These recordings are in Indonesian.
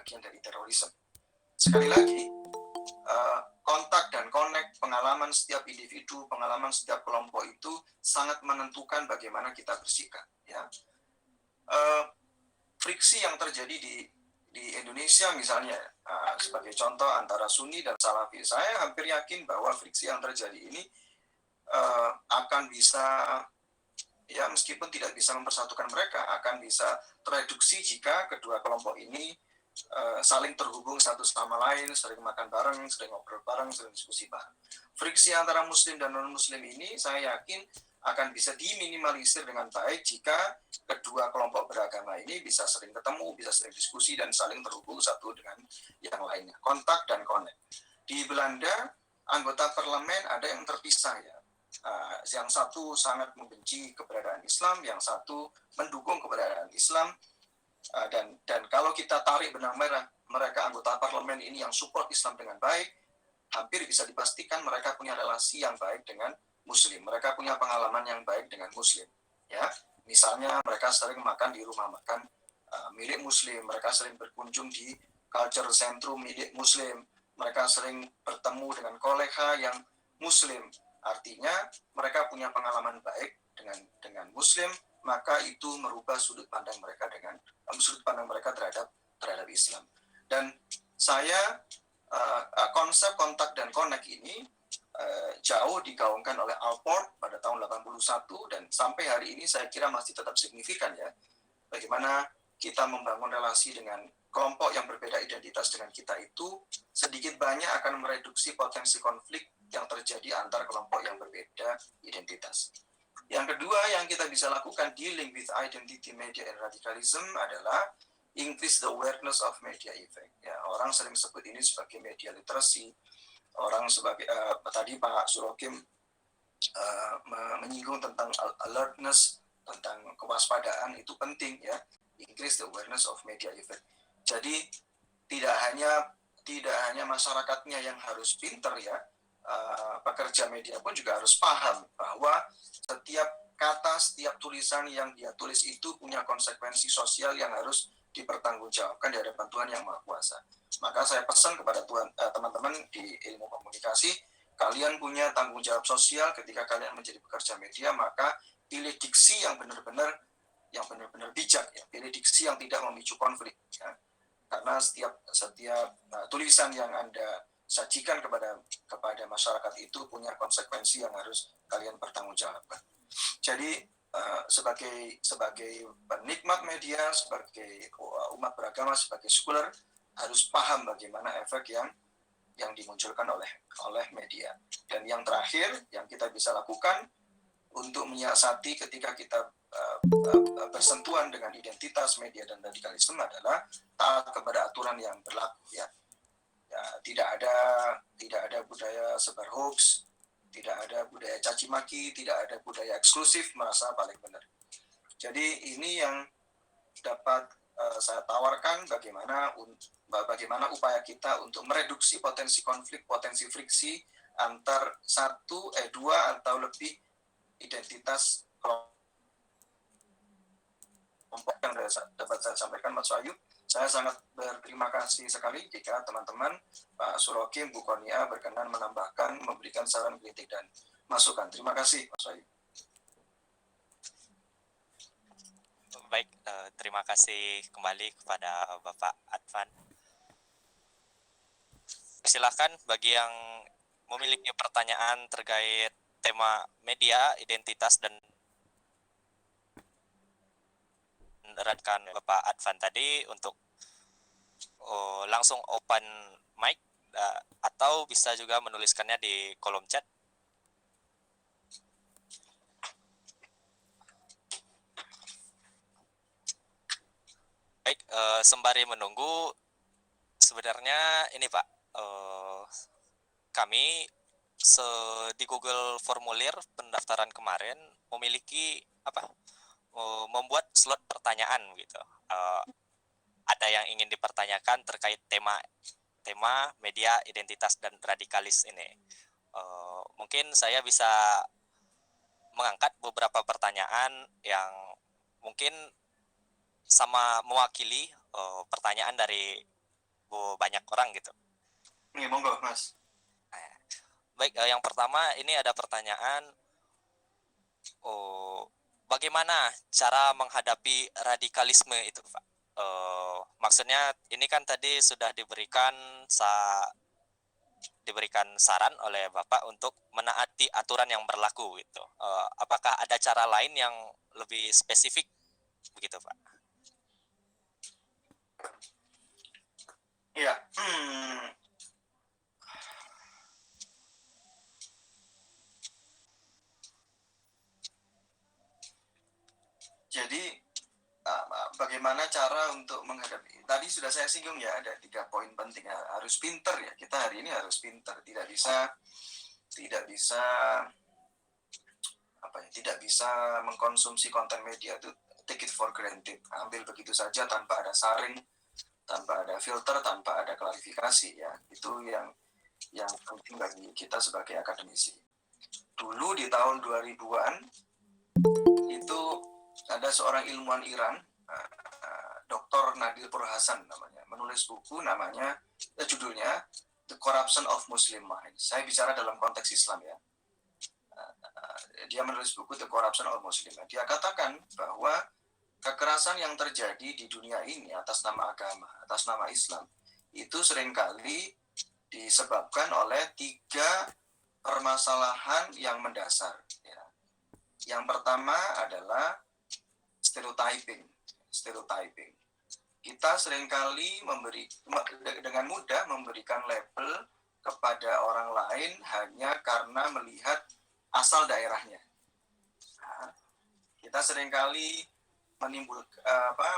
bagian dari terorisme. Sekali lagi, kontak dan connect, pengalaman setiap individu, pengalaman setiap kelompok itu sangat menentukan bagaimana kita bersikap. Ya. Friksi yang terjadi di Indonesia misalnya, sebagai contoh antara Sunni dan Salafi, saya hampir yakin bahwa friksi yang terjadi ini akan bisa, ya meskipun tidak bisa mempersatukan mereka, akan bisa tereduksi jika kedua kelompok ini saling terhubung satu sama lain, sering makan bareng, sering ngobrol bareng, sering diskusi bareng. Friksi antara muslim dan non-muslim ini saya yakin akan bisa diminimalisir dengan baik jika kedua kelompok beragama ini bisa sering ketemu, bisa sering diskusi, dan saling terhubung satu dengan yang lainnya. Kontak dan connect. Di Belanda, anggota parlemen ada yang terpisah ya. Yang satu sangat membenci keberadaan Islam, yang satu mendukung keberadaan Islam. Dan kalau kita tarik benang merah, mereka anggota parlemen ini yang support Islam dengan baik, hampir bisa dipastikan mereka punya relasi yang baik dengan Muslim. Mereka punya pengalaman yang baik dengan Muslim. Ya, misalnya mereka sering makan di rumah makan milik Muslim, mereka sering berkunjung di culture centrum milik Muslim, mereka sering bertemu dengan kolega yang Muslim. Artinya mereka punya pengalaman baik dengan Muslim, maka itu merubah sudut pandang mereka terhadap Islam. Dan saya konsep kontak dan connect ini jauh digaungkan oleh Allport pada tahun 81, dan sampai hari ini saya kira masih tetap signifikan ya. Bagaimana kita membangun relasi dengan kelompok yang berbeda identitas dengan kita itu sedikit banyak akan mereduksi potensi konflik yang terjadi antar kelompok yang berbeda identitas. Yang kedua yang kita bisa lakukan dealing with identity, media, and radicalism adalah increase the awareness of media effect. Ya, orang sering sebut ini sebagai media literacy. Orang sebagai tadi Pak Surokim menyinggung tentang alertness, tentang kewaspadaan, itu penting ya. Increase the awareness of media effect. Jadi tidak hanya masyarakatnya yang harus pinter ya, pekerja media pun juga harus paham bahwa setiap kata, setiap tulisan yang dia tulis itu punya konsekuensi sosial yang harus dipertanggungjawabkan di hadapan Tuhan Yang Maha Kuasa. Maka saya pesan kepada teman-teman di ilmu komunikasi, kalian punya tanggung jawab sosial ketika kalian menjadi pekerja media, maka pilih diksi yang benar-benar bijak ya, pilih diksi yang tidak memicu konflik ya. Karena setiap tulisan yang Anda sajikan kepada masyarakat itu punya konsekuensi yang harus kalian pertanggungjawabkan. Jadi sebagai penikmat media, sebagai umat beragama, sebagai scholar, harus paham bagaimana efek yang dimunculkan oleh media. Dan yang terakhir yang kita bisa lakukan untuk menyiasati ketika kita bersentuhan dengan identitas, media, dan radikalisme adalah taat kepada aturan yang berlaku ya. Ya, tidak ada budaya sebar hoax, tidak ada budaya caci maki, tidak ada budaya eksklusif merasa paling benar. Jadi ini yang dapat saya tawarkan, bagaimana upaya kita untuk mereduksi potensi konflik, potensi friksi antar dua atau lebih identitas kelompok yang dapat saya sampaikan, Mas Wahyu. Saya sangat berterima kasih sekali jika teman-teman Pak Surokim, Bu Konia berkenan menambahkan, memberikan saran, kritik, dan masukan. Terima kasih, Mas Wahyu. Baik, terima kasih kembali kepada Bapak Advan. Silakan bagi yang memiliki pertanyaan terkait tema media, identitas, dan rekan Bapak Advan tadi untuk langsung open mic atau bisa juga menuliskannya di kolom chat. Baik, sembari menunggu, sebenarnya ini Pak, kami di Google formulir pendaftaran kemarin memiliki membuat slot pertanyaan gitu. Ada yang ingin dipertanyakan terkait tema media, identitas, dan radikalis ini. Mungkin saya bisa mengangkat beberapa pertanyaan yang mungkin sama mewakili pertanyaan dari banyak orang gitu. Nih, monggo Mas. Nah, baik, yang pertama ini ada pertanyaan, bagaimana cara menghadapi radikalisme itu, Pak? Maksudnya ini kan tadi sudah diberikan saran oleh Bapak untuk menaati aturan yang berlaku gitu. Apakah ada cara lain yang lebih spesifik begitu, Pak? Ya, jadi bagaimana cara untuk menghadapi, tadi sudah saya singgung ya, ada 3 poin penting. Harus pinter ya, kita hari ini harus pinter, tidak bisa tidak bisa mengkonsumsi konten media itu take it for granted, ambil begitu saja tanpa ada saring, tanpa ada filter, tanpa ada klarifikasi ya. Itu yang penting bagi kita sebagai akademisi. Dulu di tahun 2000-an itu ada seorang ilmuwan Iran, Dr. Nadir Purhasan namanya, menulis buku namanya, judulnya The Corruption of Muslim Mind. Saya bicara dalam konteks Islam ya. Dia menulis buku The Corruption of Muslim Mind. Dia katakan bahwa kekerasan yang terjadi di dunia ini atas nama agama, atas nama Islam, itu seringkali disebabkan oleh 3 permasalahan yang mendasar. Ya. Yang pertama adalah stereotyping. Kita seringkali dengan mudah memberikan label kepada orang lain hanya karena melihat asal daerahnya. Nah, kita seringkali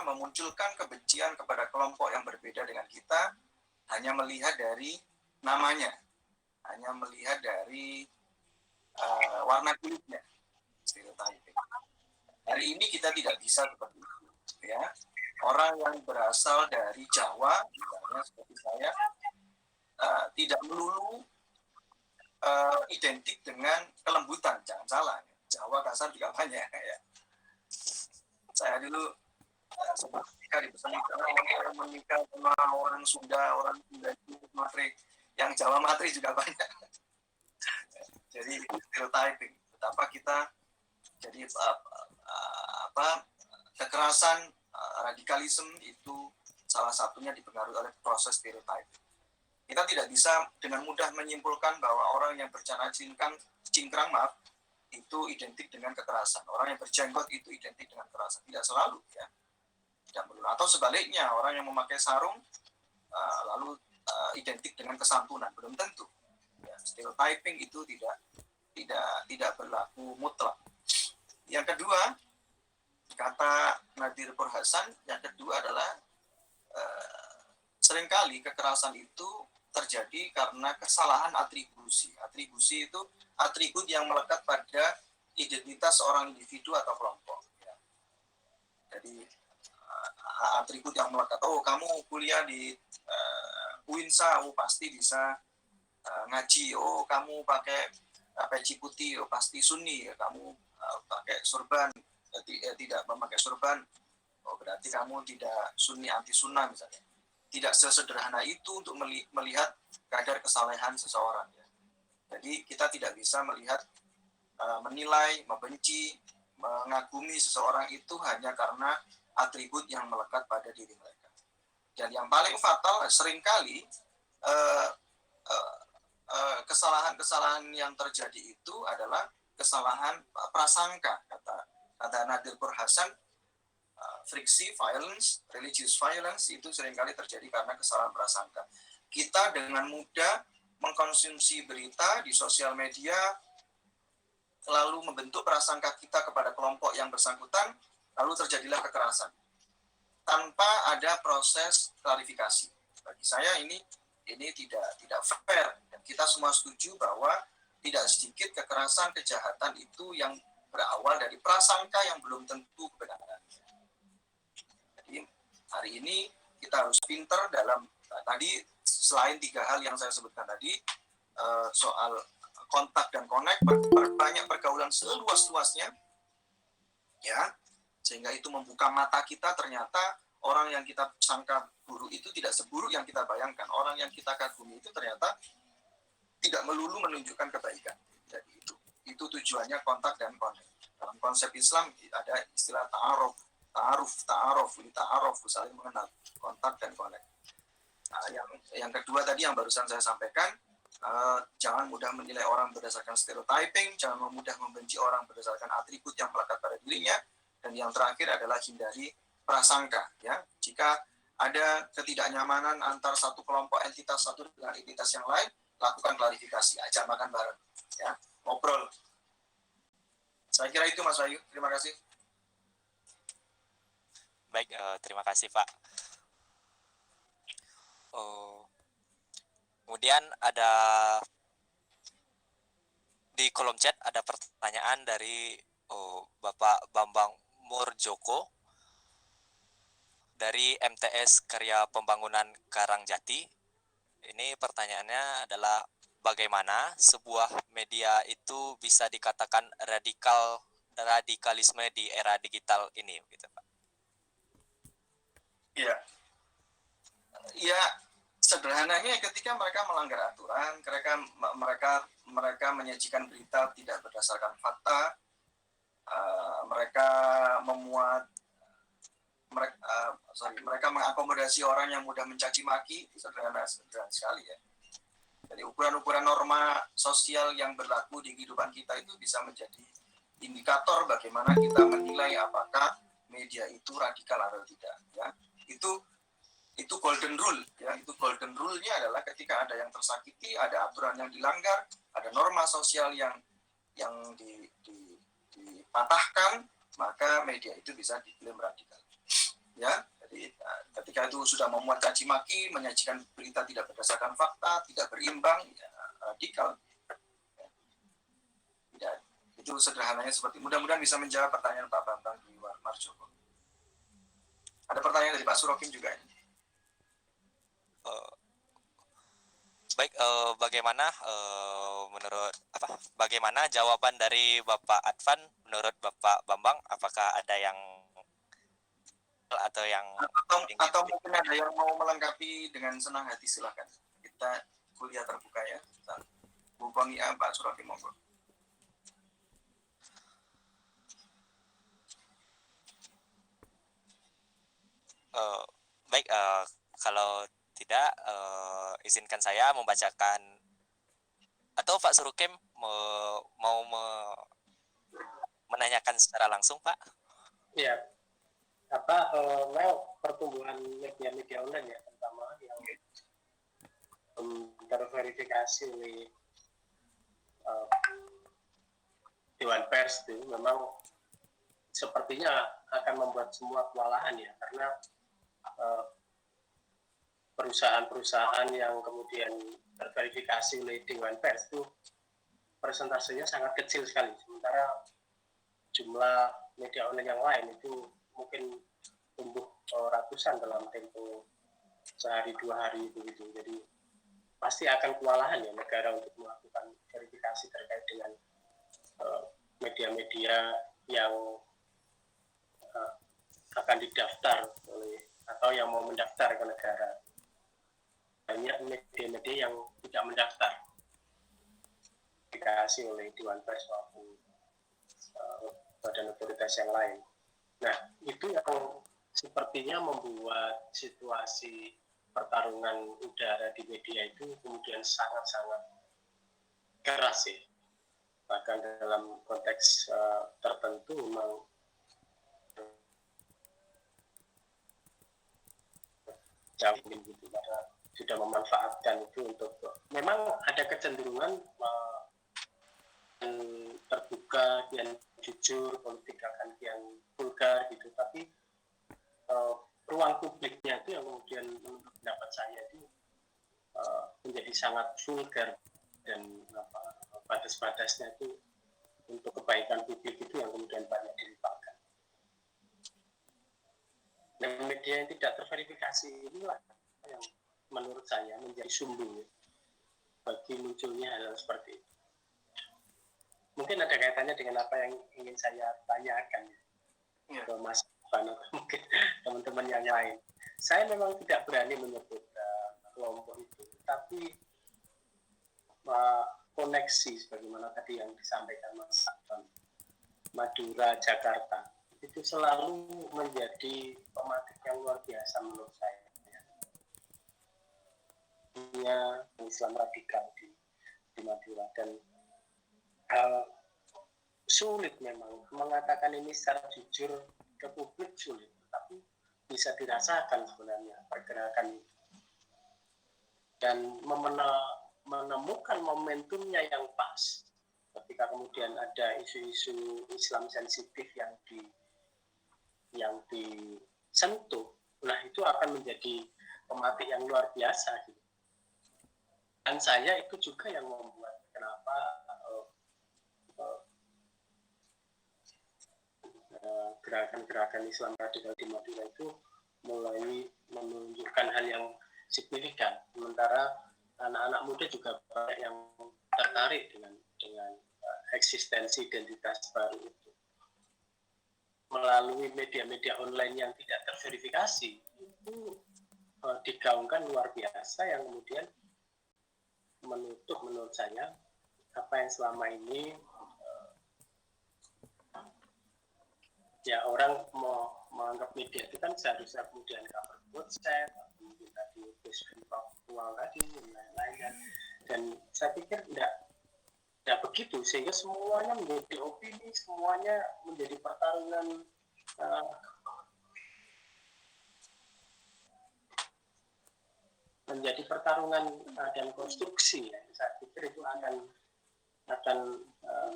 memunculkan kebencian kepada kelompok yang berbeda dengan kita hanya melihat dari namanya, hanya melihat dari warna kulitnya, stereotyping. Hari ini kita tidak bisa seperti itu, ya. Orang yang berasal dari Jawa, misalnya seperti saya, tidak melulu identik dengan kelembutan, jangan salah. Jawa kasar juga banyak, ya. Saya dulu sempat di pesantren, orang menikah sama orang Sunda itu Matri, yang Jawa Matri juga banyak. Jadi stereotyping, betapa kita jadi kekerasan, radikalisme itu salah satunya dipengaruhi oleh proses stereotyping. Kita tidak bisa dengan mudah menyimpulkan bahwa orang yang bercana cingkrang itu identik dengan kekerasan. Orang yang berjenggot itu identik dengan kekerasan. Tidak selalu ya. Tidak melulu. Atau sebaliknya, orang yang memakai sarung lalu identik dengan kesantunan. Belum tentu. Ya, stereotyping itu tidak berlaku mutlak. Yang kedua, kata Nadir Purhasan, yang kedua adalah seringkali kekerasan itu terjadi karena kesalahan atribusi. Atribusi itu atribut yang melekat pada identitas seorang individu atau kelompok. Ya. Jadi atribut yang melekat, kamu kuliah di UINSA, pasti bisa ngaji, kamu pakai peci putih, pasti sunni, kamu pakai sorban, tidak memakai sorban, berarti kamu tidak sunni anti sunnah misalnya. Tidak sesederhana itu untuk melihat kadar kesalehan seseorang. Ya. Jadi kita tidak bisa melihat, menilai, membenci, mengagumi seseorang itu hanya karena atribut yang melekat pada diri mereka. Dan yang paling fatal seringkali kesalahan-kesalahan yang terjadi itu adalah kesalahan prasangka. Kata Nadir Purhasan, friksi, violence, religious violence itu seringkali terjadi karena kesalahan prasangka. Kita dengan mudah mengkonsumsi berita di sosial media, lalu membentuk prasangka kita kepada kelompok yang bersangkutan, lalu terjadilah kekerasan tanpa ada proses klarifikasi. Bagi saya ini tidak fair. Dan kita semua setuju bahwa tidak sedikit kekerasan, kejahatan itu yang berawal dari prasangka yang belum tentu kebenaran. Jadi hari ini kita harus pintar dalam tadi, selain 3 hal yang saya sebutkan tadi, soal kontak dan connect, banyak pergaulan seluas-luasnya, ya, sehingga itu membuka mata kita, ternyata orang yang kita sangka buruk itu tidak seburuk yang kita bayangkan. Orang yang kita kagumi itu ternyata tidak melulu menunjukkan kebaikan. Jadi itu tujuannya kontak dan connect. Dalam konsep Islam ada istilah ta'aruf, saling mengenal, kontak dan connect. Nah, yang kedua tadi yang barusan saya sampaikan, jangan mudah menilai orang berdasarkan stereotyping, jangan mudah membenci orang berdasarkan atribut yang melekat pada dirinya, dan yang terakhir adalah hindari prasangka. Ya, jika ada ketidaknyamanan antar satu kelompok entitas satu dengan entitas yang lain, lakukan klarifikasi, ajak makan bareng, ya, ngobrol. Saya kira itu Mas Bayu, terima kasih. Baik, terima kasih Pak. Kemudian ada di kolom chat ada pertanyaan dari Bapak Bambang Murjoko dari MTS Karya Pembangunan Karangjati. Ini pertanyaannya adalah bagaimana sebuah media itu bisa dikatakan radikalisme di era digital ini, gitu Pak? Ya, sederhananya ketika mereka melanggar aturan, mereka menyajikan berita tidak berdasarkan fakta, mereka mengakomodasi orang yang mudah mencaci maki, itu sederhana sekali ya. Jadi ukuran-ukuran norma sosial yang berlaku di kehidupan kita itu bisa menjadi indikator bagaimana kita menilai apakah media itu radikal atau tidak. Ya, itu golden rule. Ya, itu golden rule-nya adalah ketika ada yang tersakiti, ada aturan yang dilanggar, ada norma sosial yang dipatahkan, maka media itu bisa diklaim radikal. Ya, jadi ketika itu sudah memuat caci maki, menyajikan berita tidak berdasarkan fakta, tidak berimbang, ya, radikal. Ya, itu sederhananya seperti. Mudah-mudahan bisa menjawab pertanyaan Pak Bambang Marjoko. Ada pertanyaan dari Pak Surokim juga ini. Baik, bagaimana jawaban dari Bapak Advan menurut Bapak Bambang? Apakah ada yang atau yang atau mungkin ada yang mau melengkapi dengan senang hati, silakan. Kita kuliah terbuka ya. Hubungi Pak Surokim monggo. Baik, kalau tidak, izinkan saya membacakan, atau Pak Surokim mau menanyakan secara langsung, Pak? Ya, pertumbuhan media online ya, terutama yang terverifikasi oleh Dewan Pers itu memang sepertinya akan membuat semua kewalahan ya, karena perusahaan-perusahaan yang kemudian terverifikasi oleh Dewan Pers itu persentasenya sangat kecil sekali, sementara jumlah media online yang lain itu mungkin tumbuh ratusan dalam tempo sehari 2 hari begitu. Jadi pasti akan kewalahan ya negara untuk melakukan verifikasi terkait dengan media-media yang akan didaftar oleh atau yang mau mendaftar ke negara. Banyak media-media yang tidak mendaftar verifikasi oleh Dewan Pers maupun badan otoritas yang lain. Nah, itu yang sepertinya membuat situasi pertarungan udara di media itu kemudian sangat-sangat keras ya. Bahkan dalam konteks tertentu memang jauh gitu, karena sudah memanfaatkan itu untuk, memang ada kecenderungan terbuka, kian jujur, politik akan kian vulgar gitu, tapi ruang publiknya itu yang kemudian menurut pendapat saya itu menjadi sangat vulgar, dan batas-batasnya itu untuk kebaikan publik itu yang kemudian banyak dilupakan. Dan media yang tidak terverifikasi inilah yang menurut saya menjadi sumbu bagi munculnya hal seperti itu. Mungkin ada kaitannya dengan apa yang ingin saya tanyakan ke Mas Van, atau mungkin teman-teman yang lain. Saya memang tidak berani menyebut kelompok itu, tapi koneksi sebagaimana tadi yang disampaikan Mas Afan, Madura, Jakarta, itu selalu menjadi pematik yang luar biasa menurut saya. Islam radikal di Madura, dan sulit memang mengatakan ini secara jujur ke publik, sulit, tapi bisa dirasakan sebenarnya pergerakan itu, dan menemukan momentumnya yang pas ketika kemudian ada isu-isu Islam sensitif yang disentuh, nah itu akan menjadi pematik yang luar biasa gitu. Dan saya itu juga yang membuat kenapa gerakan-gerakan Islam radikal di Madura itu mulai menunjukkan hal yang signifikan. Sementara anak-anak muda juga banyak yang tertarik dengan eksistensi identitas baru itu. Melalui media-media online yang tidak terverifikasi, itu digaungkan luar biasa yang kemudian menutup menurut saya apa yang selama ini ya orang mau menganggap media itu kan seharusnya kemudian cover website, kemudian tadi Facebook virtual tadi dan lain-lain, dan saya pikir tidak begitu, sehingga semuanya menjadi opini, semuanya menjadi pertarungan dan konstruksi, ya. Saya pikir itu akan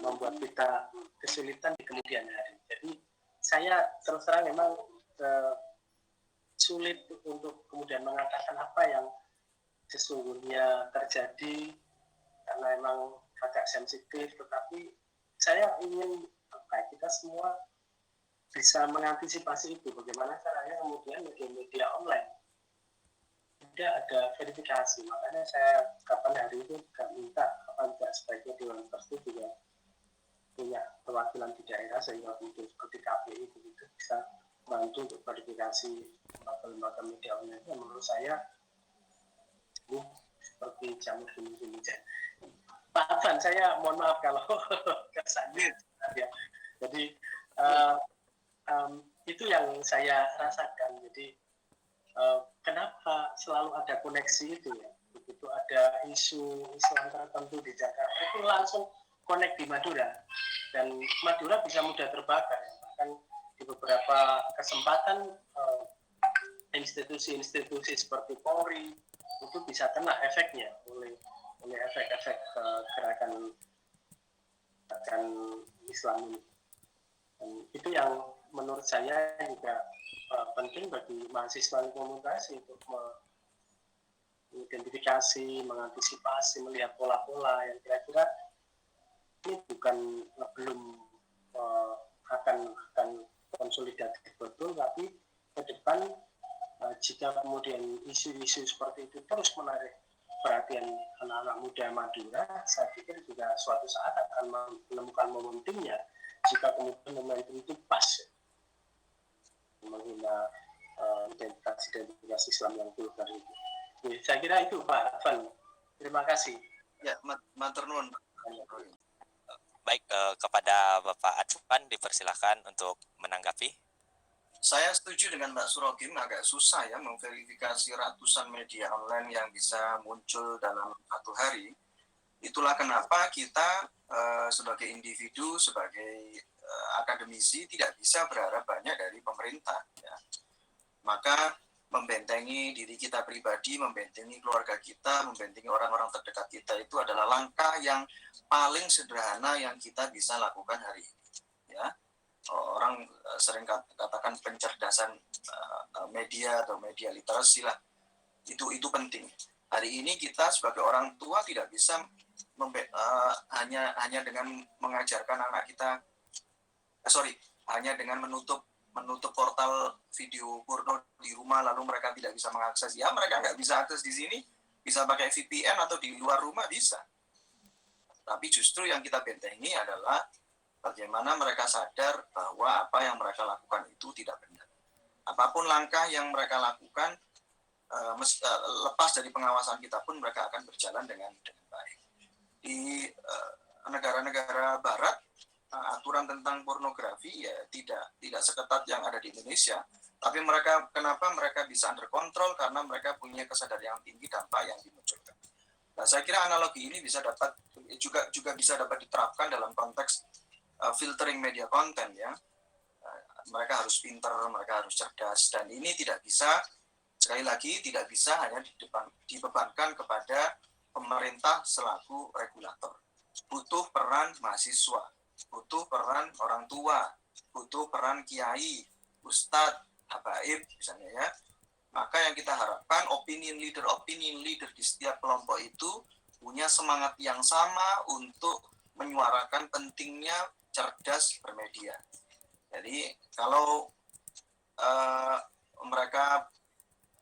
membuat kita kesulitan di kemudian hari. Jadi saya terus terang memang sulit untuk kemudian mengatakan apa yang sesungguhnya terjadi karena memang agak sensitif, tetapi saya ingin kita semua bisa mengantisipasi itu. Bagaimana caranya kemudian media online tidak ada verifikasi. Makanya saya kapan hari itu juga minta kapan sebaiknya Dewan Pers itu juga punya perwakilan di daerah, sehingga mungkin seperti KPI begitu bisa bantu untuk verifikasi lembaga media online. Menurut saya ini seperti jamur gini-gini. Pak Afan, saya mohon maaf kalau kesannya ya. Jadi itu yang saya rasakan. Jadi kenapa selalu ada koneksi itu ya? Begitu ada isu Islam tertentu di Jakarta itu langsung connect di Madura, dan Madura bisa mudah terbakar. Bahkan di beberapa kesempatan institusi-institusi seperti Polri itu bisa kena efeknya oleh efek-efek gerakan Islam ini. Dan itu yang menurut saya juga penting bagi mahasiswa komunikasi untuk mengidentifikasi, mengantisipasi, melihat pola-pola yang kira-kira ini belum akan konsolidatif betul, tapi ke depan jika kemudian isu-isu seperti itu terus menarik perhatian anak-anak muda Madura, saya pikir juga suatu saat akan menemukan momentumnya jika kemudian momentum itu pas menghina identitas Islam yang vulgar itu. Saya kira itu Pak Afan. Terima kasih. Ya, matur nuwun. Baik, kepada Bapak Advan dipersilakan untuk menanggapi. Saya setuju dengan Mbak Surogim, agak susah ya memverifikasi ratusan media online yang bisa muncul dalam satu hari. Itulah kenapa kita sebagai individu, sebagai akademisi tidak bisa berharap banyak dari pemerintah. Ya. Maka membentengi diri kita pribadi, membentengi keluarga kita, membentengi orang-orang terdekat kita itu adalah langkah yang paling sederhana yang kita bisa lakukan hari ini. Ya. Orang sering katakan pencerdasan media atau media literasi lah, itu penting. Hari ini kita sebagai orang tua tidak bisa hanya dengan mengajarkan anak kita, hanya dengan menutup portal video porno di rumah lalu mereka tidak bisa mengakses. Ya mereka nggak bisa akses di sini, bisa pakai VPN atau di luar rumah bisa. Tapi justru yang kita bentengi adalah bagaimana mereka sadar bahwa apa yang mereka lakukan itu tidak benar. apapun langkah yang mereka lakukan, lepas dari pengawasan kita pun mereka akan berjalan dengan baik. Di negara-negara Barat, aturan tentang pornografi ya tidak seketat yang ada di Indonesia. Tapi kenapa mereka bisa under control? Karena mereka punya kesadaran yang tinggi dampak yang dimunculkan. Nah, saya kira analogi ini juga bisa dapat diterapkan dalam konteks filtering media konten ya. Mereka harus pintar, mereka harus cerdas, dan ini sekali lagi tidak bisa hanya dibebankan kepada pemerintah selaku regulator. Butuh peran mahasiswa, butuh peran orang tua, butuh peran kiai, ustadz, habaib misalnya ya. Maka yang kita harapkan opinion leader di setiap kelompok itu punya semangat yang sama untuk menyuarakan pentingnya cerdas bermedia. Jadi kalau mereka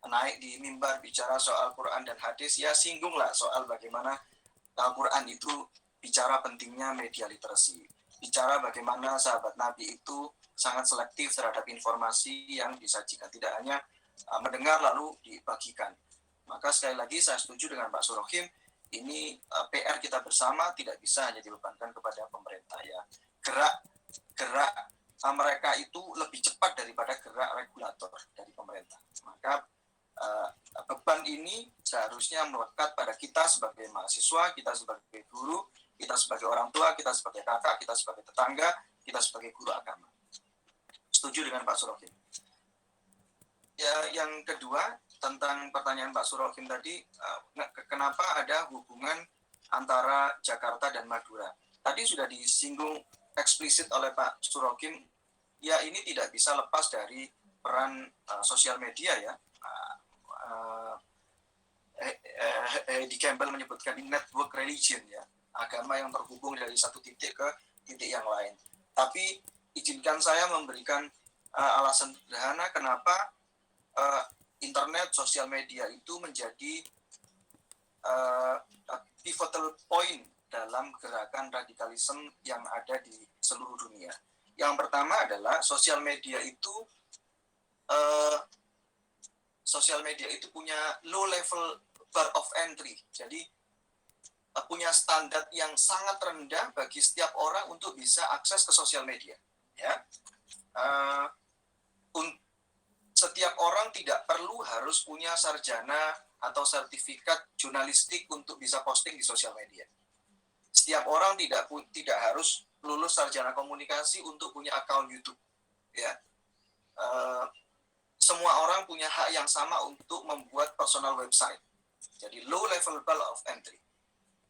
naik di mimbar bicara soal Quran dan hadis, ya singgunglah soal bagaimana Al-Quran itu bicara pentingnya media literasi, bicara bagaimana sahabat Nabi itu sangat selektif terhadap informasi yang disajikan, tidak hanya mendengar lalu dibagikan. Maka sekali lagi saya setuju dengan Pak Surohim, ini PR kita bersama, tidak bisa hanya dibebankan kepada pemerintah ya. Gerak mereka itu lebih cepat daripada gerak regulator dari pemerintah. Maka beban ini seharusnya melekat pada kita sebagai mahasiswa, kita sebagai guru, kita sebagai orang tua, kita sebagai kakak, kita sebagai tetangga, kita sebagai guru agama. Setuju dengan Pak Surohim. Ya, yang kedua tentang pertanyaan Pak Surohim tadi, kenapa ada hubungan antara Jakarta dan Madura? Tadi sudah disinggung eksplisit oleh Pak Surohim, ya ini tidak bisa lepas dari peran sosial media ya. Heidi Campbell menyebutkan network religion ya, agama yang terhubung dari satu titik ke titik yang lain. Tapi izinkan saya memberikan alasan sederhana kenapa internet, sosial media itu menjadi pivotal point dalam gerakan radikalisme yang ada di seluruh dunia. Yang pertama adalah sosial media itu punya low level bar of entry. Jadi punya standar yang sangat rendah bagi setiap orang untuk bisa akses ke sosial media. Ya, setiap orang tidak perlu harus punya sarjana atau sertifikat jurnalistik untuk bisa posting di sosial media. Setiap orang tidak harus lulus sarjana komunikasi untuk punya akun YouTube. Ya, semua orang punya hak yang sama untuk membuat personal website. Jadi low level bar of entry.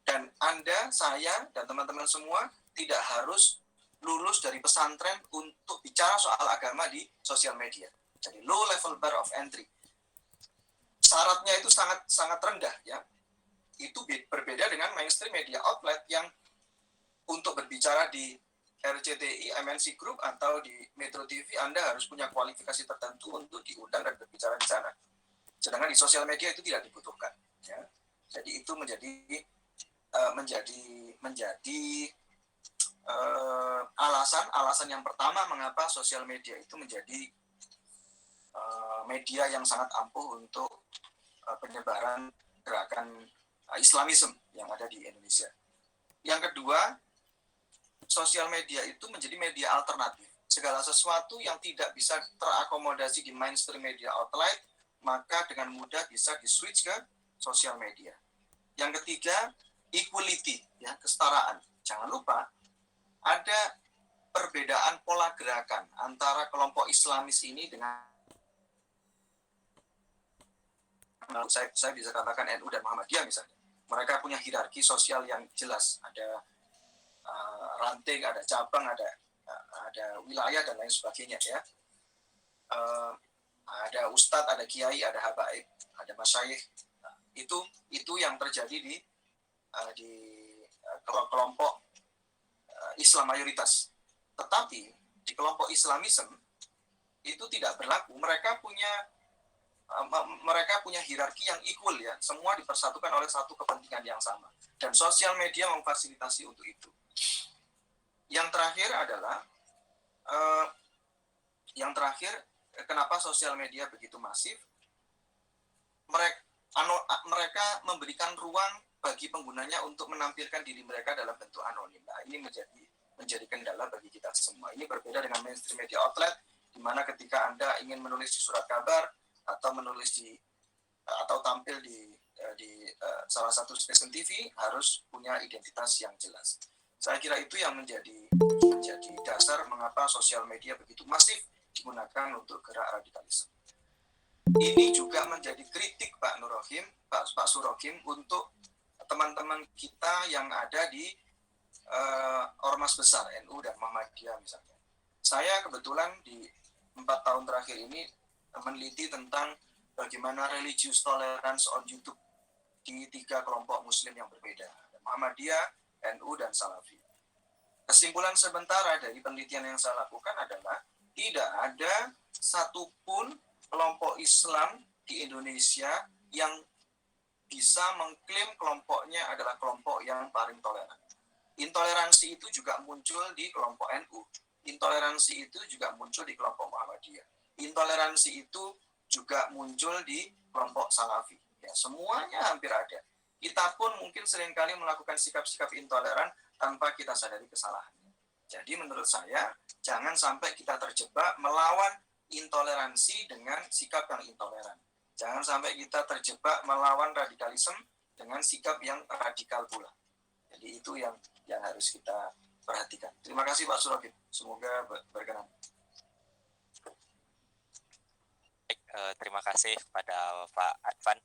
Dan Anda, saya, dan teman-teman semua tidak harus lulus dari pesantren untuk bicara soal agama di sosial media. Jadi low level bar of entry. Syaratnya itu sangat rendah ya. Itu berbeda dengan mainstream media outlet yang untuk berbicara di RCTI, MNC Group atau di Metro TV, Anda harus punya kualifikasi tertentu untuk diundang dan berbicara di sana. Sedangkan di sosial media itu tidak dibutuhkan. Ya. Jadi itu menjadi alasan yang pertama mengapa sosial media itu menjadi media yang sangat ampuh untuk penyebaran gerakan Islamisme yang ada di Indonesia. Yang kedua, sosial media itu menjadi media alternatif. Segala sesuatu yang tidak bisa terakomodasi di mainstream media outlet, maka dengan mudah bisa di-switch ke sosial media. Yang ketiga, equality, ya, kesetaraan. Jangan lupa, ada perbedaan pola gerakan antara kelompok Islamis ini dengan saya bisa katakan NU dan Muhammadiyah misalnya. Mereka punya hierarki sosial yang jelas. Ada ranting, ada cabang, ada wilayah dan lain sebagainya ya. Ada ustadz, ada kiai, ada habaib, ada masyayikh. Itu yang terjadi di kelompok Islam mayoritas. Tetapi di kelompok Islamisme itu tidak berlaku. Mereka punya hierarki yang equal ya. Semua dipersatukan oleh satu kepentingan yang sama. Dan sosial media memfasilitasi untuk itu. Yang terakhir adalah kenapa sosial media begitu masif? Mereka memberikan ruang bagi penggunanya untuk menampilkan diri mereka dalam bentuk anonim. Nah, ini menjadi kendala bagi kita semua. Ini berbeda dengan mainstream media outlet, di mana ketika Anda ingin menulis di surat kabar atau menulis atau tampil di salah satu stasiun TV harus punya identitas yang jelas. Saya kira itu yang menjadi dasar mengapa sosial media begitu masif digunakan untuk gerak radikalisme. Ini juga menjadi kritik Pak Surokim untuk teman-teman kita yang ada di ormas besar NU dan Muhammadiyah misalnya. Saya kebetulan di 4 tahun terakhir ini meneliti tentang bagaimana religious tolerance on YouTube di 3 kelompok muslim yang berbeda, Muhammadiyah, NU, dan Salafi. Kesimpulan sementara dari penelitian yang saya lakukan adalah tidak ada satupun kelompok Islam di Indonesia yang bisa mengklaim kelompoknya adalah kelompok yang paling toleran. Intoleransi itu juga muncul di kelompok NU. Intoleransi itu juga muncul di kelompok Muhammadiyah. Intoleransi itu juga muncul di kelompok Salafi. Ya, semuanya hampir ada. Kita pun mungkin seringkali melakukan sikap-sikap intoleran tanpa kita sadari kesalahannya. Jadi menurut saya, jangan sampai kita terjebak melawan intoleransi dengan sikap yang intoleran. Jangan sampai kita terjebak melawan radikalisme dengan sikap yang radikal pula. Jadi itu yang harus kita perhatikan. Terima kasih Pak Surokim. Semoga berkenan. Baik, terima kasih kepada Pak Advan.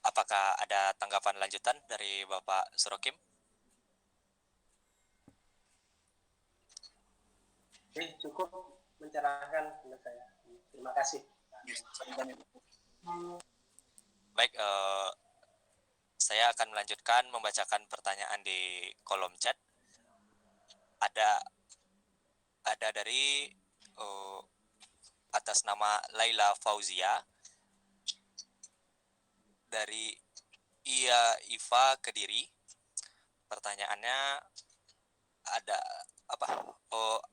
Apakah ada tanggapan lanjutan dari Bapak Surokim? Cukup mencerahkan menurut saya. Terima kasih. Baik, saya akan melanjutkan membacakan pertanyaan di kolom chat. Ada dari atas nama Laila Fauzia dari Iva Kediri. Pertanyaannya ada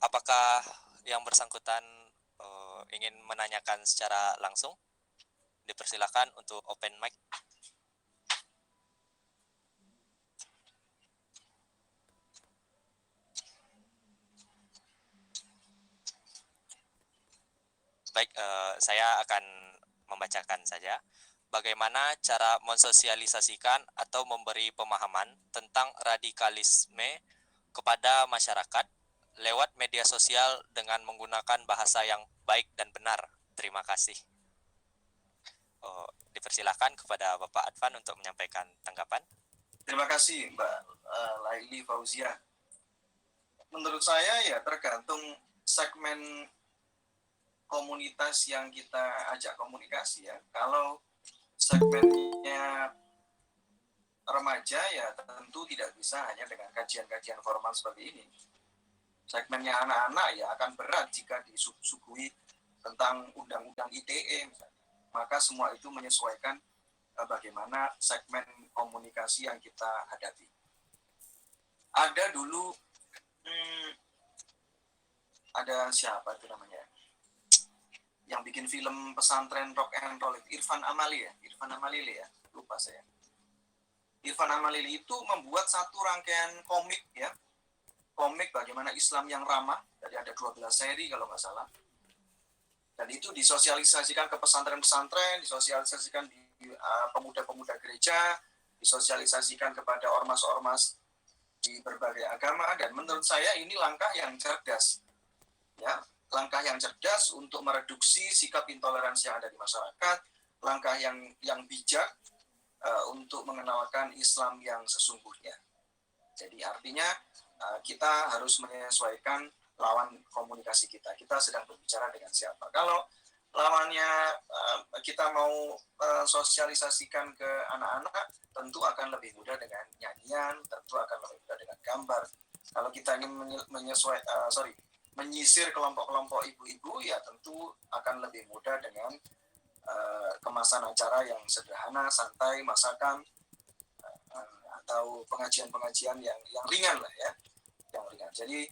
apakah yang bersangkutan ingin menanyakan secara langsung? Dipersilakan untuk open mic. Baik, saya akan membacakan saja. Bagaimana cara mensosialisasikan atau memberi pemahaman tentang radikalisme kepada masyarakat lewat media sosial dengan menggunakan bahasa yang baik dan benar? Terima kasih. Dipersilakan kepada Bapak Advan untuk menyampaikan tanggapan. Terima kasih Mbak Laili Fauzia. Menurut saya ya tergantung segmen komunitas yang kita ajak komunikasi ya. Kalau segmennya remaja ya tentu tidak bisa hanya dengan kajian-kajian formal seperti ini. Segmennya anak-anak ya akan berat jika disuguhi tentang undang-undang ITE misalnya. Maka semua itu menyesuaikan bagaimana segmen komunikasi yang kita hadapi. Ada dulu ada siapa itu namanya yang bikin film pesantren rock and roll, Irfan Amalili ya, lupa saya. Irfan Amalili itu membuat satu rangkaian komik ya, komik bagaimana Islam yang ramah, jadi ada 12 seri kalau nggak salah, dan itu disosialisasikan ke pesantren-pesantren, disosialisasikan di pemuda-pemuda gereja, disosialisasikan kepada ormas-ormas di berbagai agama, dan menurut saya ini langkah yang cerdas ya, langkah yang cerdas untuk mereduksi sikap intoleransi yang ada di masyarakat, langkah yang bijak untuk mengenalkan Islam yang sesungguhnya. Jadi artinya kita harus menyesuaikan lawan komunikasi kita. Kita sedang berbicara dengan siapa. Kalau lawannya kita mau sosialisasikan ke anak-anak, tentu akan lebih mudah dengan nyanyian, tentu akan lebih mudah dengan gambar. Kalau kita ingin menyisir kelompok-kelompok ibu-ibu, ya tentu akan lebih mudah dengan kemasan acara yang sederhana, santai, masakan, atau pengajian-pengajian yang ringan lah ya. ringan. Jadi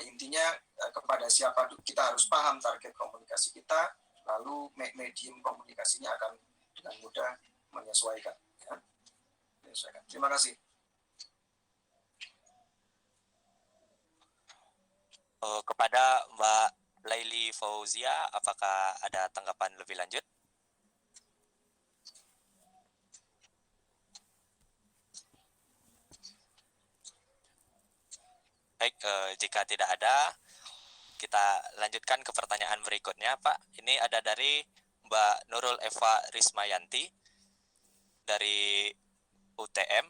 intinya kepada siapa kita harus paham target komunikasi kita, lalu medium komunikasinya akan dengan mudah menyesuaikan. Ya. Menyesuaikan. Terima kasih. Kepada Mbak Laili Fauzia, apakah ada tanggapan lebih lanjut? Baik, jika tidak ada, kita lanjutkan ke pertanyaan berikutnya, Pak. Ini ada dari Mbak Nurul Eva Rismayanti dari UTM.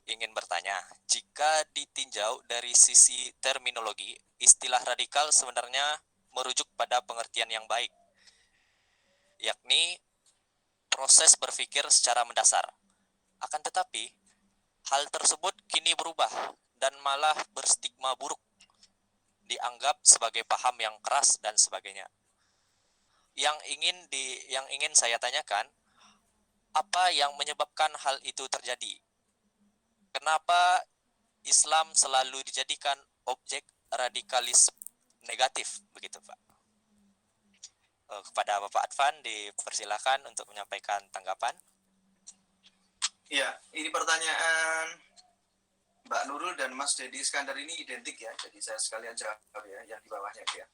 Ingin bertanya, jika ditinjau dari sisi terminologi, istilah radikal sebenarnya merujuk pada pengertian yang baik, yakni proses berpikir secara mendasar. Akan tetapi, hal tersebut kini berubah dan malah berstigma buruk, dianggap sebagai paham yang keras dan sebagainya. Yang ingin saya tanyakan, apa yang menyebabkan hal itu terjadi? Kenapa Islam selalu dijadikan objek radikalis negatif, begitu Pak? Kepada Bapak Advan dipersilakan untuk menyampaikan tanggapan. Iya, ini pertanyaan Mbak Nurul dan Mas Dedi Iskandar ini identik ya, jadi saya sekalian jawab ya, yang di bawahnya ya.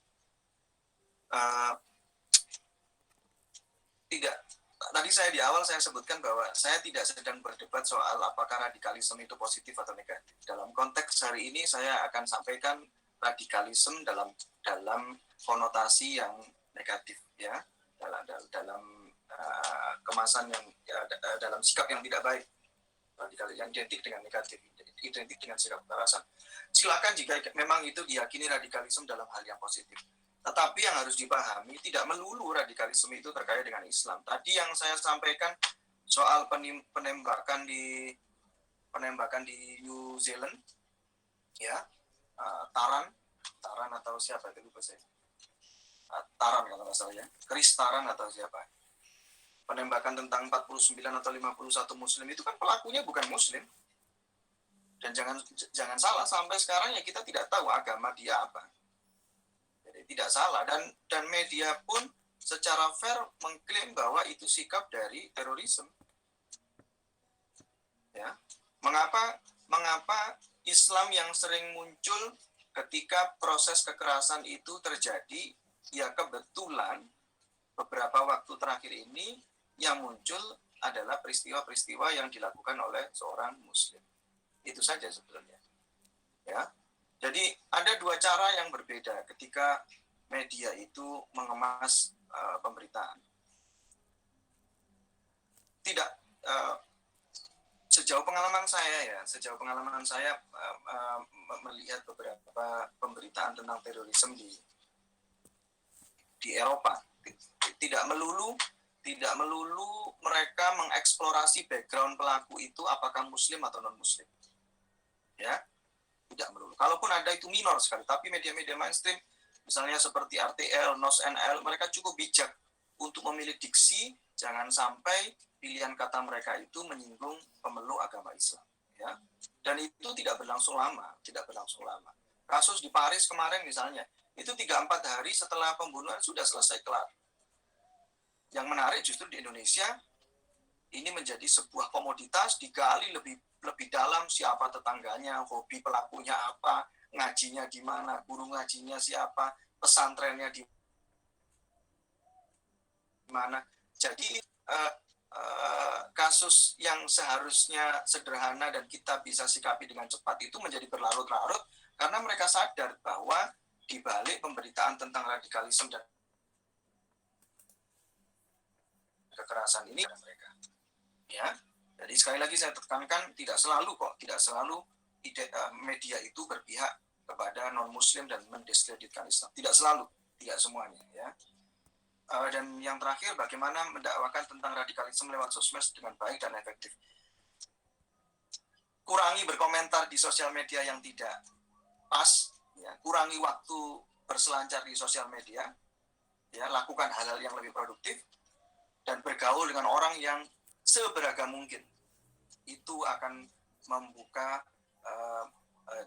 Tidak. Tadi saya di awal saya sebutkan bahwa saya tidak sedang berdebat soal apakah radikalisme itu positif atau negatif. Dalam konteks hari ini saya akan sampaikan radikalisme dalam konotasi yang negatif ya, dalam kemasan yang dalam sikap yang tidak baik, radikalis yang identik dengan negatif, identik dengan sikap kekerasan. Silakan jika memang itu diyakini radikalisme dalam hal yang positif. Tetapi yang harus dipahami, tidak melulu radikalisme itu terkait dengan Islam. Tadi yang saya sampaikan soal penembakan di New Zealand, ya, Taran atau siapa itu lupa saya. Taran kalau nggak salah ya, Chris Taran atau siapa. Penembakan tentang 49 atau 51 Muslim itu kan pelakunya bukan Muslim. Dan jangan salah, sampai sekarang ya kita tidak tahu agama dia apa. Tidak salah, dan media pun secara fair mengklaim bahwa itu sikap dari terorisme. Ya, mengapa Islam yang sering muncul ketika proses kekerasan itu terjadi? Ya kebetulan beberapa waktu terakhir ini yang muncul adalah peristiwa-peristiwa yang dilakukan oleh seorang Muslim. Itu saja sebetulnya. Ya. Jadi ada dua cara yang berbeda ketika media itu mengemas pemberitaan. Tidak, sejauh pengalaman saya melihat beberapa pemberitaan tentang terorisme di Eropa. Tidak melulu mereka mengeksplorasi background pelaku itu apakah Muslim atau non Muslim. Ya. Tidak melulu. Kalaupun ada itu minor sekali, tapi media-media mainstream, misalnya seperti RTL, NOS-NL, mereka cukup bijak untuk memilih diksi, jangan sampai pilihan kata mereka itu menyinggung pemeluk agama Islam. Ya. Dan itu tidak berlangsung lama. Kasus di Paris kemarin misalnya, itu 3-4 hari setelah pembunuhan sudah selesai kelar. Yang menarik justru di Indonesia, ini menjadi sebuah komoditas, digali lebih dalam siapa tetangganya, hobi pelakunya apa, ngajinya di mana, guru ngajinya siapa, pesantrennya di mana. Jadi kasus yang seharusnya sederhana dan kita bisa sikapi dengan cepat itu menjadi berlarut-larut karena mereka sadar bahwa di balik pemberitaan tentang radikalisme dan kekerasan ini ada mereka. Ya. Jadi sekali lagi saya tekankan tidak selalu media itu berpihak kepada non-Muslim dan mendiskreditkan Islam. Tidak selalu, tidak semuanya. Ya. Dan yang terakhir, bagaimana mendakwakan tentang radikalisme lewat sosmed dengan baik dan efektif. Kurangi berkomentar di sosial media yang tidak pas, ya. Kurangi waktu berselancar di sosial media, ya. Lakukan hal-hal yang lebih produktif dan bergaul dengan orang yang seberagam mungkin. Itu akan membuka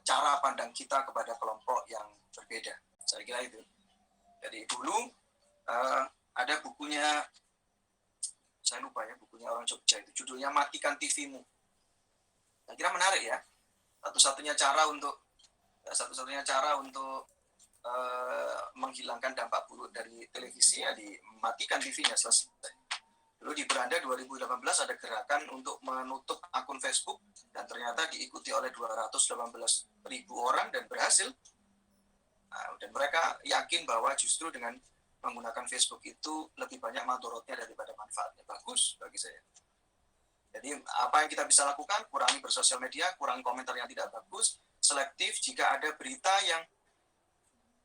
cara pandang kita kepada kelompok yang berbeda. Saya kira itu. Jadi dulu ada bukunya, saya lupa ya, bukunya orang Jogja itu, judulnya Matikan TV-mu. Saya kira menarik ya. Satu-satunya cara untuk menghilangkan dampak buruk dari televisi ya dimatikan TV-nya, selesai. Dulu di Belanda 2018 ada gerakan untuk menutup akun Facebook dan ternyata diikuti oleh 218.000 orang dan berhasil. Dan mereka yakin bahwa justru dengan menggunakan Facebook itu lebih banyak madorotnya daripada manfaatnya. Bagus bagi saya. Jadi apa yang kita bisa lakukan? Kurangi bersosial media, kurangi komentar yang tidak bagus, selektif jika ada berita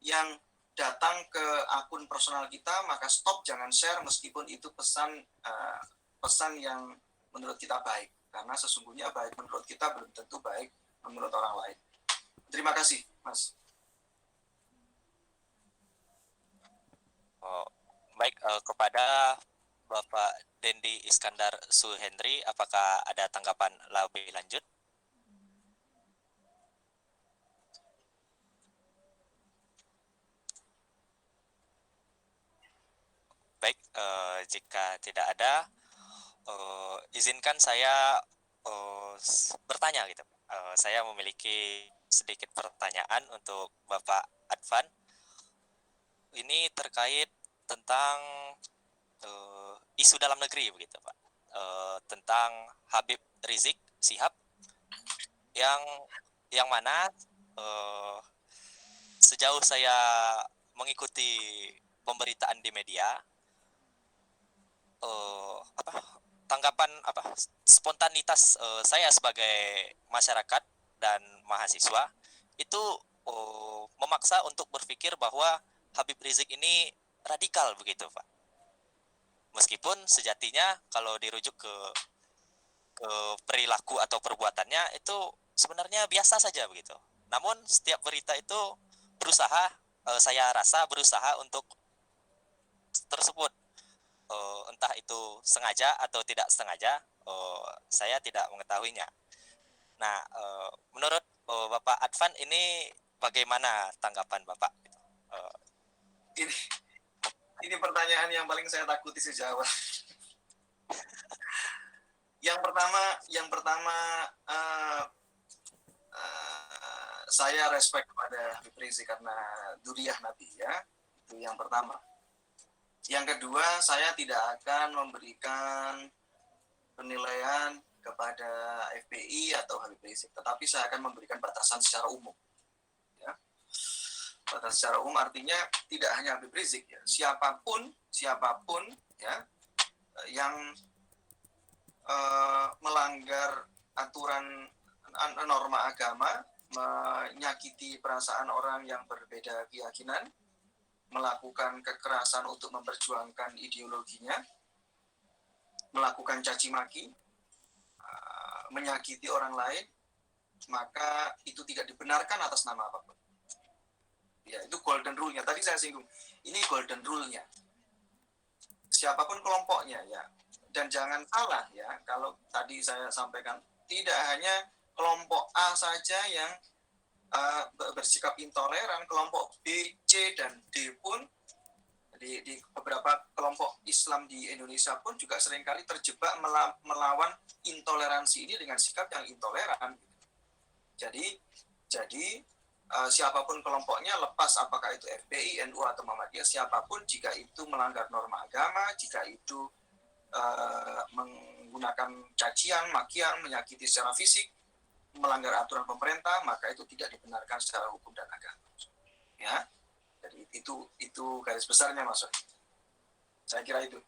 yang datang ke akun personal kita, maka stop, jangan share meskipun itu pesan yang menurut kita baik, karena sesungguhnya baik menurut kita belum tentu baik menurut orang lain. Terima kasih, Mas. Baik, kepada Bapak Dendi Iskandar Suhendri, apakah ada tanggapan lebih lanjut? Baik, jika tidak ada, izinkan saya bertanya gitu. Saya memiliki sedikit pertanyaan untuk Bapak Advan. Ini terkait tentang isu dalam negeri begitu Pak, tentang Habib Rizik Syihab yang mana sejauh saya mengikuti pemberitaan di media, tanggapan spontanitas saya sebagai masyarakat dan mahasiswa itu memaksa untuk berpikir bahwa Habib Rizik ini radikal begitu Pak. Meskipun sejatinya kalau dirujuk ke perilaku atau perbuatannya itu sebenarnya biasa saja begitu. Namun setiap berita itu saya rasa berusaha untuk tersebut, entah itu sengaja atau tidak sengaja, saya tidak mengetahuinya. Nah, menurut Bapak Advan ini bagaimana tanggapan Bapak? Ini pertanyaan yang paling saya takuti sejak awal. Yang pertama saya respect kepada Habib Rizik karena duriah Nabi ya, itu yang pertama. Yang kedua, saya tidak akan memberikan penilaian kepada FPI atau Habib Rizik, tetapi saya akan memberikan batasan secara umum. Ya. Batasan secara umum artinya tidak hanya Habib Rizik ya, siapapun ya yang melanggar aturan norma agama, menyakiti perasaan orang yang berbeda keyakinan, melakukan kekerasan untuk memperjuangkan ideologinya, melakukan caci maki, menyakiti orang lain, maka itu tidak dibenarkan atas nama apapun. Ya, itu golden rule-nya. Tadi saya singgung, ini golden rule-nya. Siapapun kelompoknya ya. Dan jangan salah ya, kalau tadi saya sampaikan, tidak hanya kelompok A saja yang bersikap intoleran, kelompok B, C, dan D pun, di beberapa kelompok Islam di Indonesia pun juga seringkali terjebak melawan intoleransi ini dengan sikap yang intoleran. Jadi siapapun kelompoknya, lepas apakah itu FPI, NU, atau Muhammadiyah, siapapun, jika itu melanggar norma agama, jika itu menggunakan cacian, makian, menyakiti secara fisik, melanggar aturan pemerintah, maka itu tidak dibenarkan secara hukum dan agama. Ya, jadi itu garis besarnya Mas. Saya kira itu.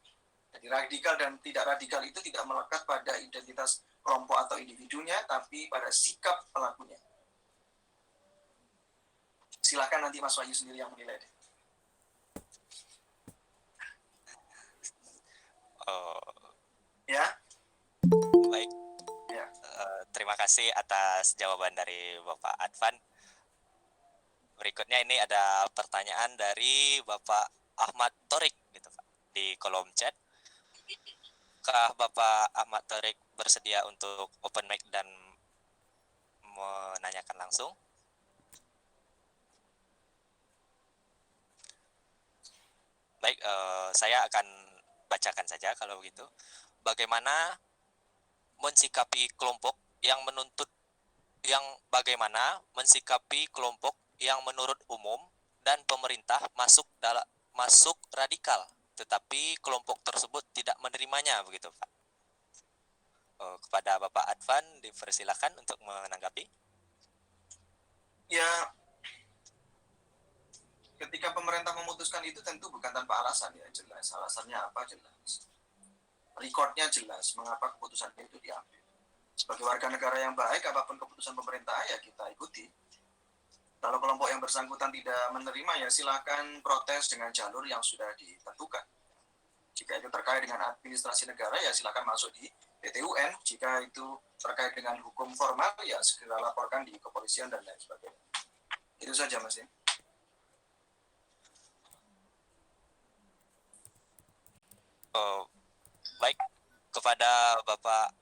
Jadi radikal dan tidak radikal itu tidak melekat pada identitas kelompok atau individunya, tapi pada sikap pelakunya. Silakan nanti Mas Wahyu sendiri yang menilai. Ya. Baik. Ya. Terima kasih atas jawaban dari Bapak Advan. Berikutnya ini ada pertanyaan dari Bapak Ahmad Torik gitu Pak, di kolom chat. Apakah Bapak Ahmad Torik bersedia untuk open mic dan menanyakan langsung. Baik, saya akan bacakan saja kalau begitu. Bagaimana mensikapi kelompok yang bagaimana mensikapi kelompok yang menurut umum dan pemerintah masuk radikal, tetapi kelompok tersebut tidak menerimanya, begitu Pak. Kepada Bapak Advan dipersilakan untuk menanggapi. Ya, ketika pemerintah memutuskan itu tentu bukan tanpa alasan, ya jelas. Alasannya apa jelas. Rekodnya jelas mengapa keputusan itu diambil. Sebagai warga negara yang baik, apapun keputusan pemerintah ya kita ikuti. Kalau kelompok yang bersangkutan tidak menerima, ya silakan protes dengan jalur yang sudah ditentukan. Jika itu terkait dengan administrasi negara, ya silakan masuk di PT UN. Jika itu terkait dengan hukum formal, ya segera laporkan di kepolisian dan lain sebagainya. Itu saja, Mas. Baik, kepada Bapak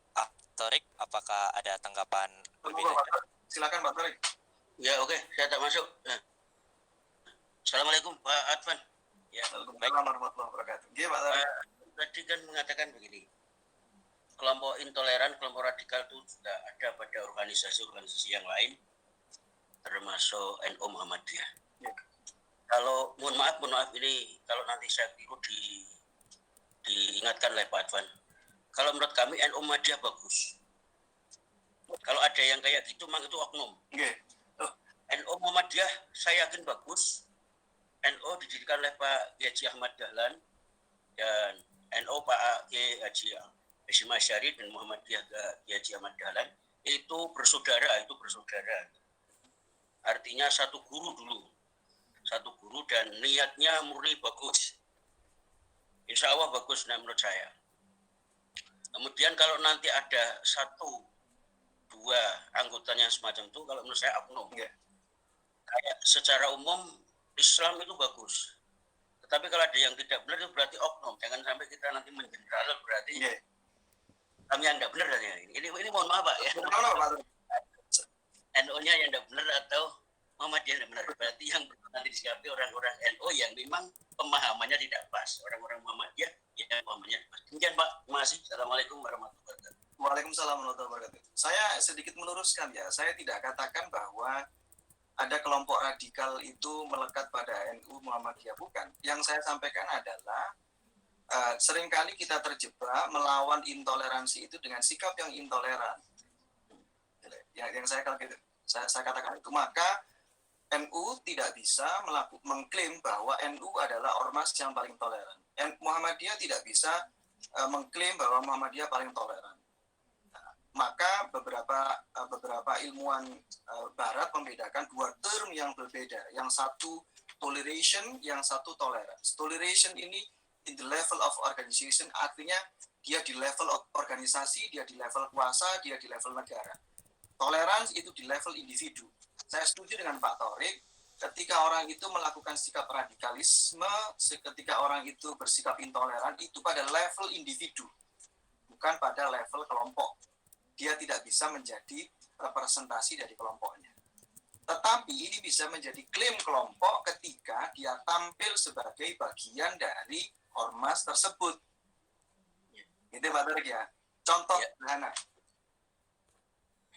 Torik, apakah ada tanggapan lebih lanjut? Silakan Pak Torik. Ya, oke, saya tak masuk. Assalamualaikum Pak Advan. Ya, Waalaikumsalam warahmatullahi wabarakatuh. Iya, Pak Torik. Tadi kan mengatakan begini, kelompok intoleran, kelompok radikal itu sudah ada pada organisasi-organisasi yang lain, termasuk NU Muhammadiyah. Ya. Kalau mohon maaf ini kalau nanti saya keliru diingatkan oleh Pak Advan. Kalau menurut kami NU Muhammadiyah bagus. Kalau ada yang kayak gitu, memang itu oknum. Okay. NU Muhammadiyah saya yakin bagus. NU didirikan oleh Pak Haji Ahmad Dahlan dan NU Pak Haji Hasyim Asy'ari dan Muhammadiyah Haji Ahmad Dahlan itu bersaudara. Artinya satu guru dan niatnya murni bagus. Insya Allah bagus menurut saya. Kemudian kalau nanti ada satu dua anggotanya semacam itu, kalau menurut saya oknum. Yeah. Kayak secara umum Islam itu bagus. Tetapi kalau ada yang tidak benar itu berarti oknum. Jangan sampai kita nanti menjeneral berarti kami yang tidak benar ya. Ini mohon maaf Pak ya. NU-nya yang tidak benar atau Muhammadiyah yang benar. Berarti yang nanti disikapi orang-orang NU yang memang pemahamannya tidak pas. Orang-orang Muhammadiyah yang pemahamannya pas. Demikian Pak. Terima kasih. Assalamualaikum warahmatullahi wabarakatuh. Waalaikumsalam warahmatullahi wabarakatuh. Saya sedikit meluruskan ya. Saya tidak katakan bahwa ada kelompok radikal itu melekat pada NU Muhammadiyah, bukan. Yang saya sampaikan adalah seringkali kita terjebak melawan intoleransi itu dengan sikap yang intoleran. Yang saya katakan itu, maka NU tidak bisa mengklaim bahwa NU adalah ormas yang paling toleran. Muhammadiyah tidak bisa mengklaim bahwa Muhammadiyah paling toleran. Maka beberapa ilmuwan Barat membedakan dua term yang berbeda. Yang satu toleration, yang satu tolerance. Toleration ini in the level of organization, artinya dia di level organisasi, dia di level kuasa, dia di level negara. Tolerance itu di level individu. Saya setuju dengan Pak Torik, ketika orang itu melakukan sikap radikalisme, ketika orang itu bersikap intoleran, itu pada level individu, bukan pada level kelompok. Dia tidak bisa menjadi representasi dari kelompoknya. Tetapi ini bisa menjadi klaim kelompok ketika dia tampil sebagai bagian dari ormas tersebut. Itu Pak Torik ya. Contoh sederhana.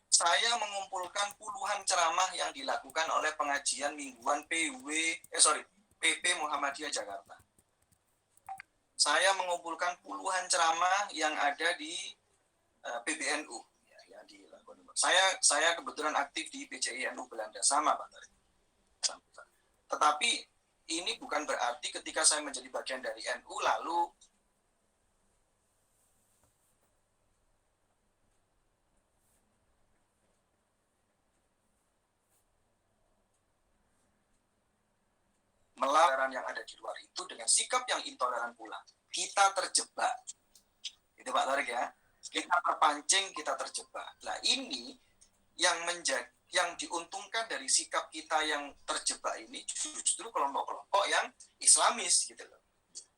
Saya mengumpulkan puluhan ceramah yang dilakukan oleh pengajian mingguan PP Muhammadiyah Jakarta. Saya mengumpulkan puluhan ceramah yang ada di PBNU. Saya kebetulan aktif di PCI NU Belanda, sama Pak Torik. Tetapi ini bukan berarti ketika saya menjadi bagian dari NU lalu melawan yang ada di luar itu dengan sikap yang intoleran pula. Kita terjebak. Itu Pak Torik ya. Kita terpancing, kita terjebak. Nah ini yang diuntungkan dari sikap kita yang terjebak ini justru kelompok-kelompok yang Islamis gitu loh.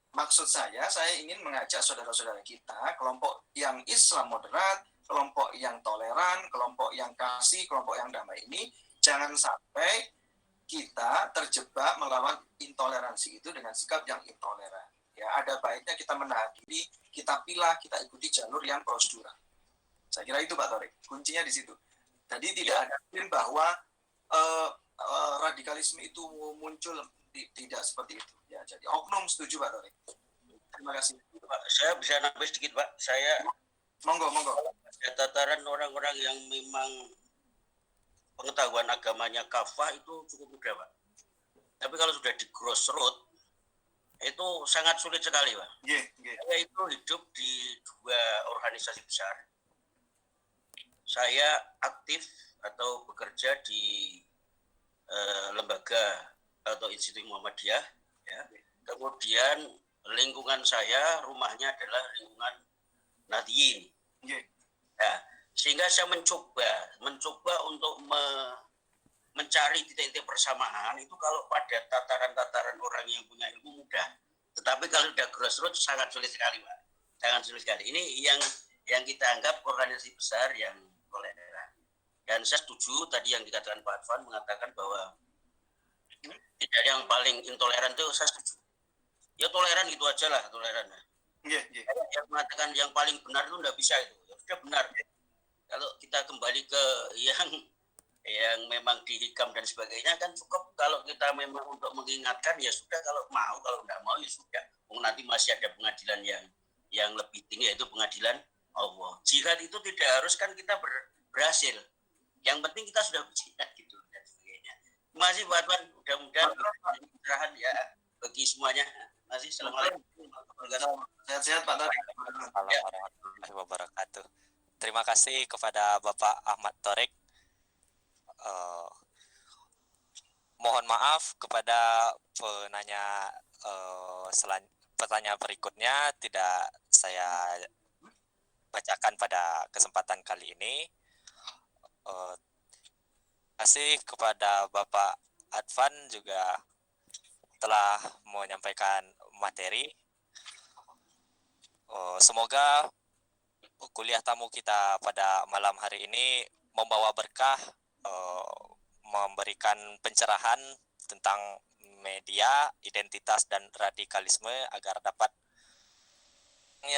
Maksud saya ingin mengajak saudara-saudara kita, kelompok yang Islam moderat, kelompok yang toleran, kelompok yang kasih, kelompok yang damai ini jangan sampai kita terjebak melawan intoleransi itu dengan sikap yang intoleran. Ya, ada baiknya kita menahan diri, kita pilah, kita ikuti jalur yang prosedural. Saya kira itu Pak Torik, kuncinya di situ. Jadi tidak ada klaim bahwa radikalisme itu muncul, tidak seperti itu. Ya, jadi oknum setuju Pak Torik. Terima kasih. Pak, saya bisa nambah sedikit Pak. Saya Monggo. ada tataran orang-orang yang memang pengetahuan agamanya kafah itu cukup mudah Pak. Tapi kalau sudah di crossroad itu sangat sulit sekali Pak. Saya itu hidup di 2 organisasi besar. Saya aktif atau bekerja di lembaga atau institusi Muhammadiyah, ya. Kemudian lingkungan saya, rumahnya adalah lingkungan Nahdliyin. Ya, sehingga saya mencoba untuk mencari titik-titik persamaan itu kalau pada tataran-tataran orang yang punya ilmu mudah. Tetapi kalau sudah grassroots sangat sulit sekali, Pak. Sangat sulit sekali. Ini yang kita anggap organisasi besar yang toleran. Dan saya setuju tadi yang dikatakan Pak Advan mengatakan bahwa tidak yang paling intoleran itu saya setuju. Ya toleran gitu aja lah, toleran. Yang mengatakan yang paling benar itu tidak bisa itu. Ya sudah benar. Kalau kita kembali ke yang memang dihikam dan sebagainya kan cukup kalau kita memang untuk mengingatkan ya sudah, kalau mau, kalau tidak mau ya sudah. Nanti masih ada pengadilan yang lebih tinggi, yaitu pengadilan Allah. Jihad itu tidak harus kan kita berhasil. Yang penting kita sudah berjihad gitu dan sebagainya. Terima kasih Pak Advan, mudah-mudahan pencerahan ya bagi semuanya. Masih assalamualaikum. Sehat-sehat Pak Torik. Assalamualaikum warahmatullahi wabarakatuh. Terima kasih kepada Bapak Ahmad Torik. Mohon maaf kepada penanya pertanyaan berikutnya tidak saya bacakan pada kesempatan kali ini. Terima kasih kepada Bapak Advan juga telah menyampaikan materi. Semoga kuliah tamu kita pada malam hari ini membawa berkah, memberikan pencerahan tentang media, identitas, dan radikalisme agar dapat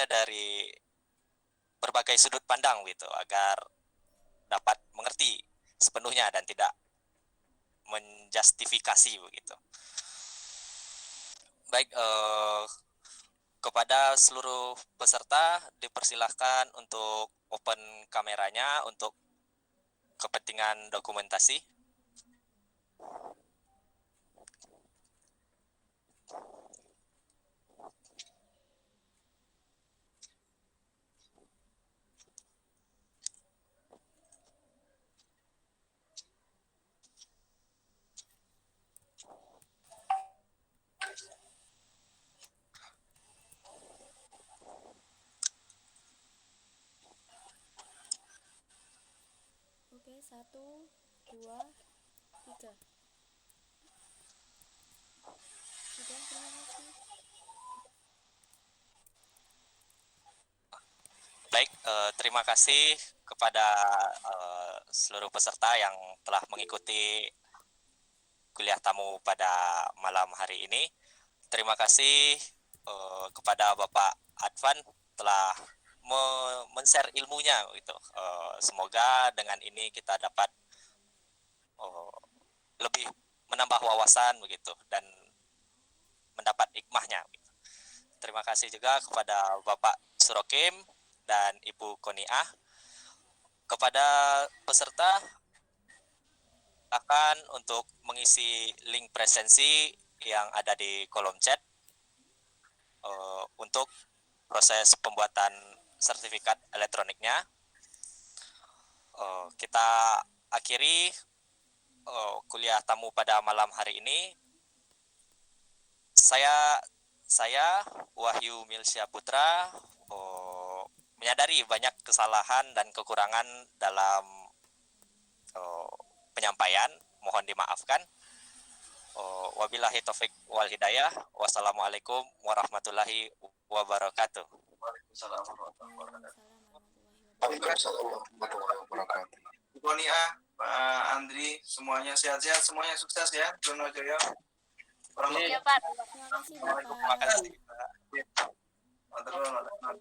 dari berbagai sudut pandang gitu, agar dapat mengerti sepenuhnya dan tidak menjustifikasi begitu. Baik, kepada seluruh peserta dipersilahkan untuk open kameranya untuk kepentingan dokumentasi. Oke, 1, 2, 3. Sudah, terima kasih. Baik, terima kasih kepada seluruh peserta yang telah mengikuti kuliah tamu pada malam hari ini. Terima kasih kepada Bapak Advan telah men-share ilmunya gitu. Semoga dengan ini kita dapat lebih menambah wawasan begitu dan mendapat hikmahnya. Gitu. Terima kasih juga kepada Bapak Surokim dan Ibu Koniah. Kepada peserta akan untuk mengisi link presensi yang ada di kolom chat untuk proses pembuatan sertifikat elektroniknya. Kita akhiri kuliah tamu pada malam hari ini. Saya Wahyu Milsya Putra menyadari banyak kesalahan dan kekurangan dalam penyampaian, mohon dimaafkan. Wabillahi taufik wal hidayah. Wassalamualaikum warahmatullahi wabarakatuh. Waalaikumsalam warahmatullahi wabarakatuh. Waalaikumsalam warahmatullahi wabarakatuh. Waalaikumsalam warahmatullahi wabarakatuh. Bu Konia, Pak Andri, semuanya sehat-sehat, semuanya sukses ya, Dono Joyo. Kurang lebih. Terima kasih Terima Bapak. kasih. Matur nuwun.